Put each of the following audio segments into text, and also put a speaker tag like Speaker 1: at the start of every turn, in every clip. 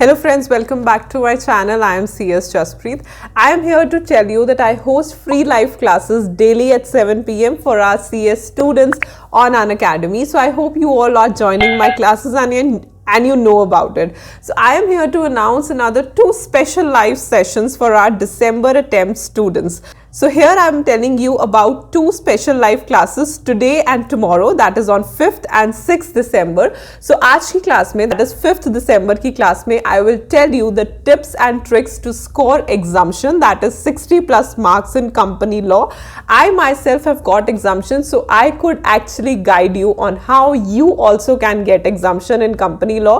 Speaker 1: Hello friends, welcome back to my channel. I am CSJAS. I am here to tell you that I host free live classes daily at 7 p.m. for our CS students on unacademy. So I hope you all are joining my classes and you know about it. So I am here to announce another 2 special live sessions for our December attempt students. So here I am telling you about 2 special live classes today and tomorrow, that is on 5th and 6th December. So आज की class में, that is 5th December की class में, I will tell you the tips and tricks to score exemption, that is 60 plus marks in company law. I myself have got exemption, so I could actually guide you on how you also can get exemption in company law.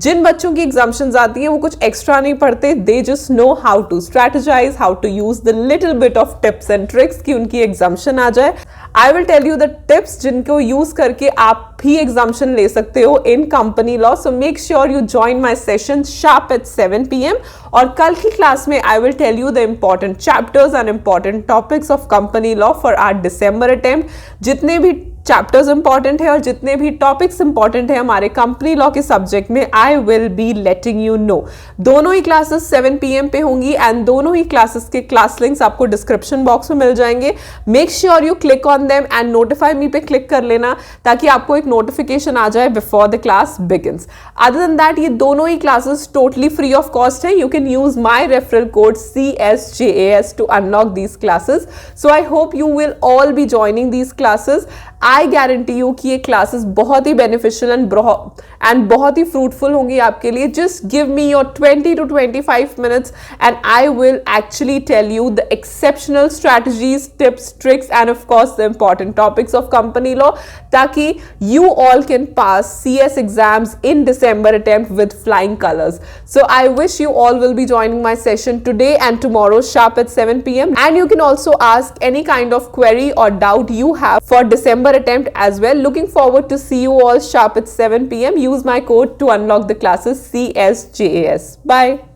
Speaker 1: जिन बच्चों की exemptions आती हैं वो कुछ extra नहीं पढ़ते, they just know how to strategize, how to use the little bit of tips and tricks कि उनकी एग्जाम्शन आ जाए. I will tell you the tips जिनको यूज करके आप भी एग्जाम्शन ले सकते हो in company law. So make sure you join my session sharp at 7 PM. और कल की क्लास में I will tell you the important chapters and important topics of company law for our December attempt. जितने भी chapters important है और जितने भी टॉपिक्स इंपॉर्टेंट है हमारे कंपनी लॉ के सब्जेक्ट में, I will be letting you know. दोनों ही क्लासेस 7 PM पे होंगी एंड दोनों ही क्लासेस के क्लास लिंक्स आपको डिस्क्रिप्शन बॉक्स में मिल जाएंगे. Make sure you click on them and notify मी पे क्लिक कर लेना ताकि आपको एक नोटिफिकेशन आ जाए before the class begins. Other than that ये दोनों ही classes totally free of cost है. You can use my referral code CSJAS to unlock these classes. So I hope you will all be joining these classes. I guarantee you कि ये classes बहुत ही beneficial and बहुत ही fruitful होंगी आपके लिए. Just give me your 20 to 25 minutes and I will actually tell you the exceptional strategies, tips, tricks and of course the important topics of company law ताकि you all can pass CS exams in December attempt with flying colors. So I wish you all will be joining my session today and tomorrow sharp at 7 PM. And you can also ask any kind of query or doubt you have for December attempt as well. Looking forward to see you all sharp at 7 PM. Use my code to unlock the classes CSJAS. Bye.